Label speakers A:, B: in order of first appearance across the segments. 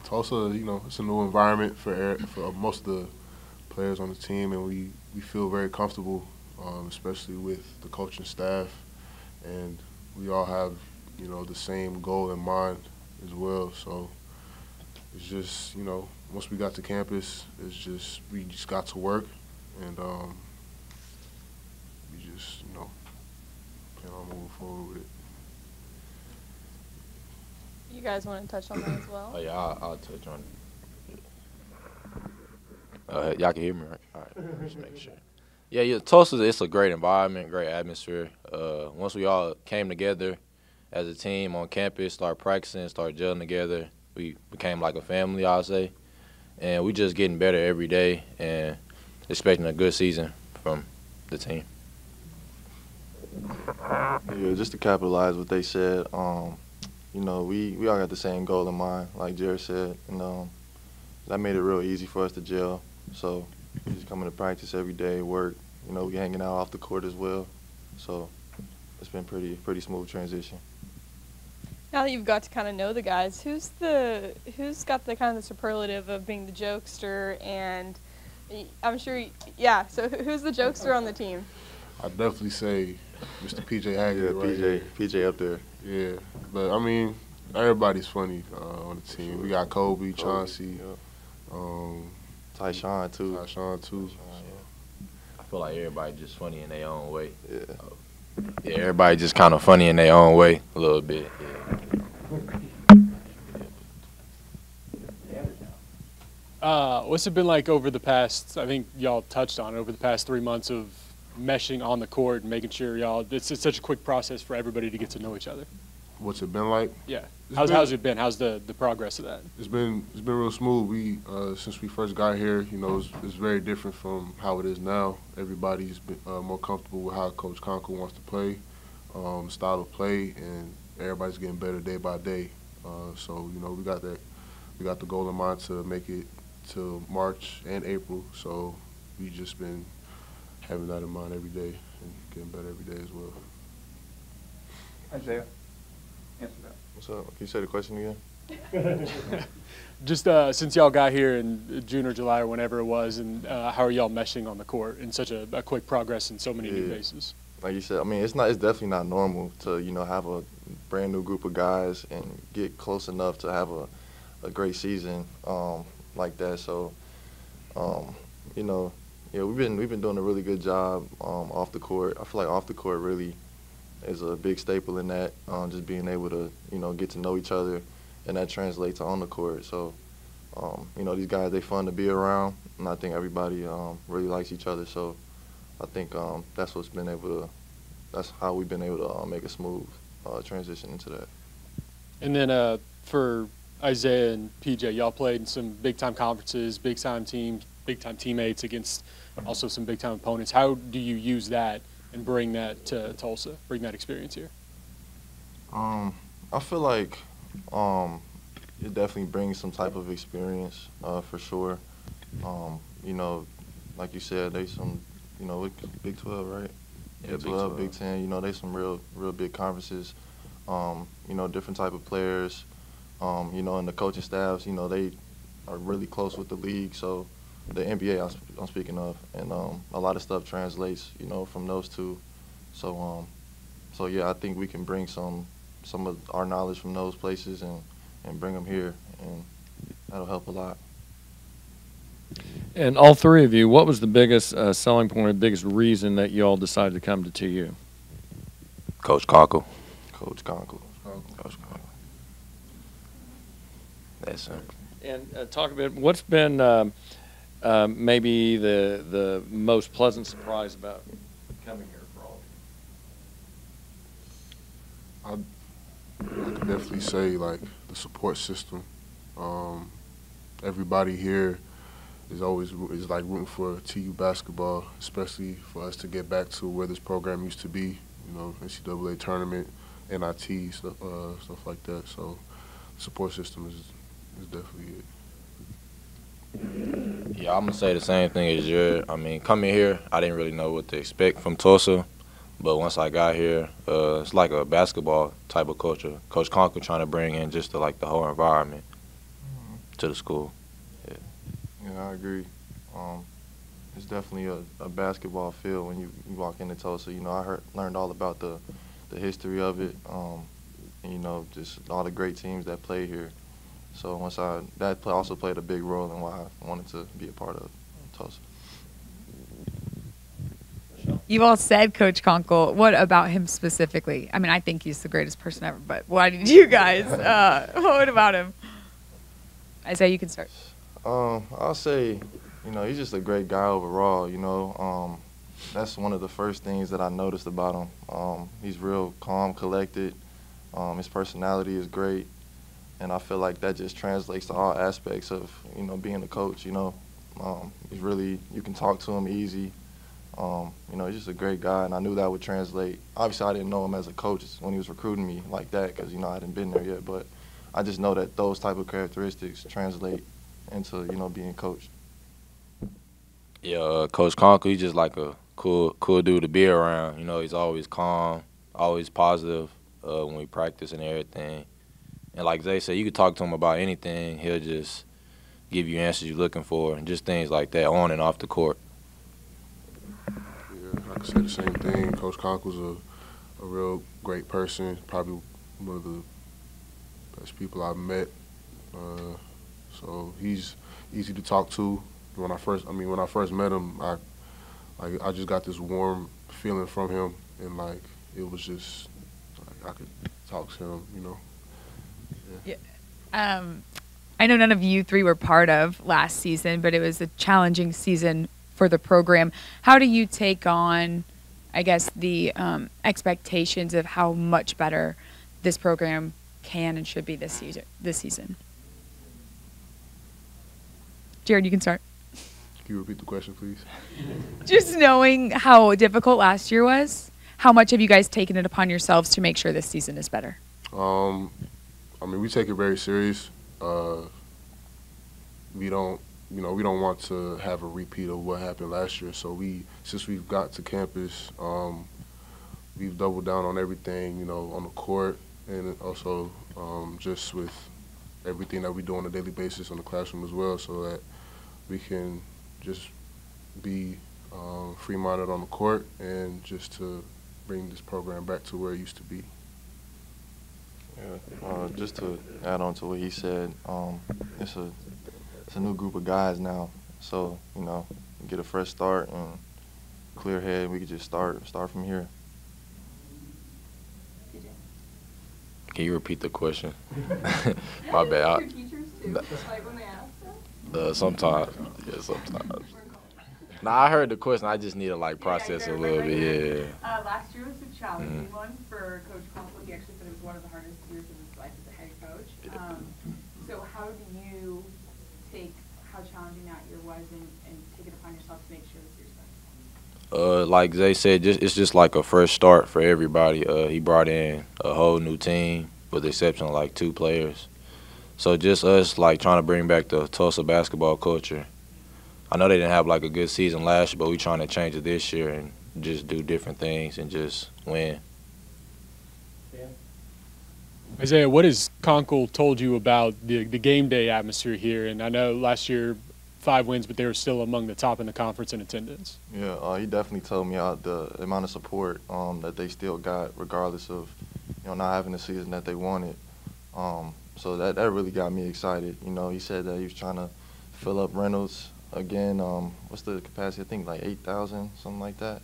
A: Tulsa, it's a new environment for most of the players on the team, and we feel very comfortable, especially with the coaching staff, and we all have, the same goal in mind as well. So it's just, once we got to campus, we just got to work, and we just, plan on moving forward with it.
B: You guys want to touch on that as well?
C: Oh yeah, I'll touch on it. Y'all can hear me, right? All right, just make sure. Yeah, Tulsa, it's a great environment, great atmosphere. Once we all came together as a team on campus, started practicing, started gelling together, we became like a family, I'll say. And we just getting better every day and expecting a good season from the team.
D: Yeah, just to capitalize what they said, we all got the same goal in mind, like Jared said, and that made it real easy for us to gel. So we just coming to practice every day, work. We hanging out off the court as well. So it's been pretty smooth transition.
B: Now that you've got to kind of know the guys, who's got the kind of the superlative of being the jokester, and I'm sure, yeah. So who's the jokester on the team?
A: I'd definitely say Mr. PJ Haggard.
D: Yeah, PJ up there.
A: Yeah, but I mean, everybody's funny on the team. We got Kobe, Chauncey,
D: Tyshawn too.
C: I feel like everybody just funny in their own way.
D: Yeah.
C: Yeah, everybody just kind of funny in their own way a little bit.
E: What's it been like over the past, I think y'all touched on it, over the past 3 months of meshing on the court and making sure it's such a quick process for everybody to get to know each other?
A: What's it been like?
E: Yeah. How's it been? How's the progress of that?
A: It's been real smooth. We since we first got here, it's very different from how it is now. Everybody's been more comfortable with how Coach Conkle wants to play, style of play, and everybody's getting better day by day. So we got the goal in mind to make it to March and April. So we just been having that in mind every day and getting better every day as well.
F: Isaiah, answer that.
D: What's up? Can you say the question again?
E: Just since y'all got here in June or July or whenever it was, and how are y'all meshing on the court in such a quick progress and so many new faces?
D: Like you said, I mean, it's definitely not normal to have a brand new group of guys and get close enough to have a great season like that. So, yeah, we've been doing a really good job off the court. I feel like off the court really is a big staple in that, just being able to get to know each other, and that translates on the court. So, these guys, they fun to be around, and I think everybody really likes each other. So, I think that's how we've been able to make a smooth transition into that.
E: And then for Isaiah and PJ, y'all played in some big-time conferences, big-time teams, big-time teammates against also some big-time opponents. How do you use that and bring that to Tulsa, bring that experience here?
D: I feel like it definitely brings some type of experience for sure. Like you said, they some, Big 12, right?
C: Yeah,
D: Big 12, Big 10, they some real big conferences. Different type of players. And the coaching staffs, they are really close with the league. So the NBA I'm speaking of, and a lot of stuff translates, from those two. So yeah, I think we can bring some of our knowledge from those places and bring them here, and that'll help a lot.
G: And all three of you, what was the biggest selling point, or biggest reason that you all decided to come to TU?
C: Coach Conkle.
D: Coach Conkle.
C: That's it.
G: And talk a bit, what's been maybe the most pleasant surprise about coming here for all of you?
A: I could definitely say, like, the support system. Everybody here is like rooting for TU basketball, especially for us to get back to where this program used to be, NCAA tournament, NIT, stuff like that. So the support system is definitely it.
C: Yeah, I'm going to say the same thing as Jared. I mean, coming here, I didn't really know what to expect from Tulsa. But once I got here, it's like a basketball type of culture. Coach Conkle trying to bring in just the whole environment. to the school.
D: Yeah, I agree. It's definitely a basketball field when you walk into Tulsa. You know, I learned all about the history of it, and, you know, just all the great teams that play here. So also played a big role in why I wanted to be a part of Tulsa.
F: You all said Coach Conkle. What about him specifically? I mean, I think he's the greatest person ever, but why did you guys? What about him? Isaiah, you can start.
D: I'll say, you know, he's just a great guy overall, you know. That's one of the first things that I noticed about him. He's real calm, collected. His personality is great. And I feel like that just translates to all aspects of, you know, being a coach, you know. He's really, you can talk to him easy. You know, he's just a great guy, and I knew that would translate. Obviously, I didn't know him as a coach when he was recruiting me like that because, you know, I hadn't been there yet. But I just know that those type of characteristics translate into, you know, being coached.
C: Yeah, Coach Conkle, he's just like a cool dude to be around. You know, he's always calm, always positive when we practice and everything. And like Zay said, you could talk to him about anything. He'll just give you answers you're looking for and just things like that on and off the court.
A: Yeah, I could say the same thing. Coach Conkle's a real great person, probably one of the best people I've met. So he's easy to talk to. When I first met him, I just got this warm feeling from him, and like it was just like I could talk to him, you know.
F: Yeah. I know none of you three were part of last season, but it was a challenging season for the program. How do you take on, I guess, the expectations of how much better this program can and should be this season? Jared, you can start.
A: Can you repeat the question, please?
F: Just knowing how difficult last year was, how much have you guys taken it upon yourselves to make sure this season is better?
A: I mean, we take it very serious. We don't want to have a repeat of what happened last year. So since we've got to campus, we've doubled down on everything, you know, on the court, and also just with everything that we do on a daily basis in the classroom as well, so that we can just be free-minded on the court and just to bring this program back to where it used to be.
D: Yeah, just to add on to what he said, it's a new group of guys now, so, you know, get a fresh start and clear head. We could just start from here.
C: Can you repeat the question? My bad.
B: Your teachers too, like when they ask them?
C: Sometimes. Yeah, sometimes. Nah, I heard the question. I just need to like process a little bit. Yeah.
H: Last year was a challenging one for Coach Conkle. He actually said it was one of the hardest years of his life as a head coach. So how do you take how challenging that year was and take it upon yourself to make sure this year's better?
C: Like Zay said, it's just like a fresh start for everybody. He brought in a whole new team with the exception of like 2 players. So just us like trying to bring back the Tulsa basketball culture. I know they didn't have like a good season last year, but we're trying to change it this year and just do different things and just win.
E: Isaiah, what has Conkle told you about the game day atmosphere here? And I know last year 5 wins, but they were still among the top in the conference in attendance.
D: Yeah, he definitely told me the amount of support that they still got, regardless of, you know, not having the season that they wanted. So that really got me excited. You know, he said that he was trying to fill up Reynolds again. What's the capacity? I think like 8,000, something like that.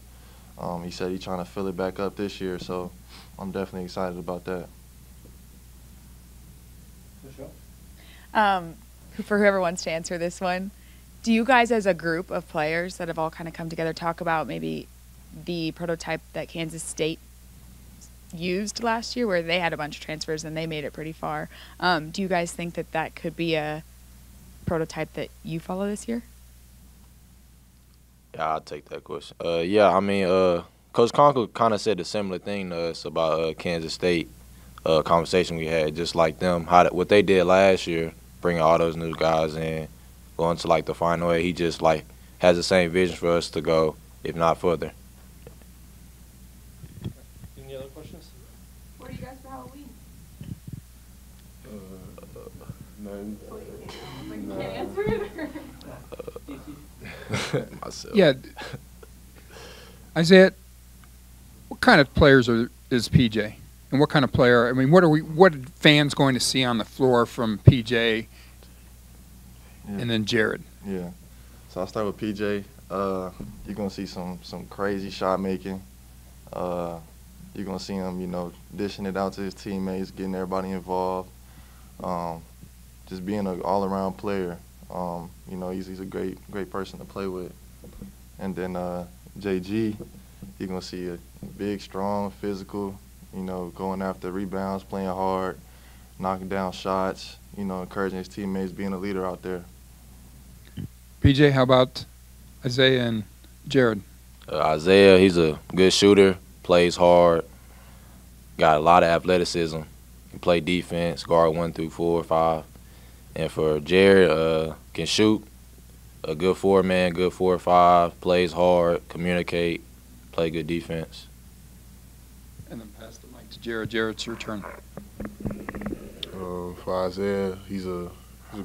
D: He said he's trying to fill it back up this year, so I'm definitely excited about that.
F: For whoever wants to answer this one, do you guys as a group of players that have all kind of come together talk about maybe the prototype that Kansas State used last year where they had a bunch of transfers and they made it pretty far? Do you guys think that could be a prototype that you follow this year?
C: Yeah, I'll take that question. Yeah, I mean, Coach Conkle kind of said a similar thing to us about Kansas State. Conversation we had, just like them, what they did last year, bringing all those new guys in, going to like the final eight. He just like has the same vision for us to go, if not further.
G: Any other questions?
B: What are you guys for Halloween?
H: Like, you can't answer it?
C: Myself.
I: Yeah. Isaiah, what kind of players is PJ? And what kind of player? I mean, what are fans going to see on the floor from PJ and then Jared?
D: Yeah. So I'll start with PJ. You're gonna see some crazy shot making. You're gonna see him, you know, dishing it out to his teammates, getting everybody involved. Just being an all-around player. You know, he's a great person to play with. And then JG, you're gonna see a big, strong, physical. You know, going after rebounds, playing hard, knocking down shots. You know, encouraging his teammates, being a leader out there.
I: PJ, how about Isaiah and Jared?
C: Isaiah, he's a good shooter, plays hard, got a lot of athleticism, can play defense, guard 1 through 4, 5. And for Jared, can shoot, a good 4-man, good 4 or 5, plays hard, communicate, play good defense.
I: And then pass the mic to Jared. Jared, it's your turn.
A: For Isaiah, he's a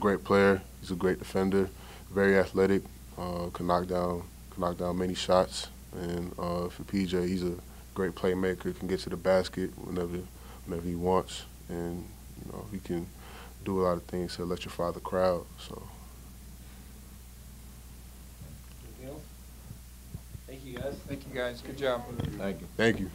A: great player. He's a great defender, very athletic, can knock down many shots. And for PJ, he's a great playmaker, can get to the basket whenever he wants, and you know he can do a lot of things to electrify the crowd. So.
G: Thank you, guys.
I: Thank you, guys. Good job.
C: Thank you.
A: Thank you.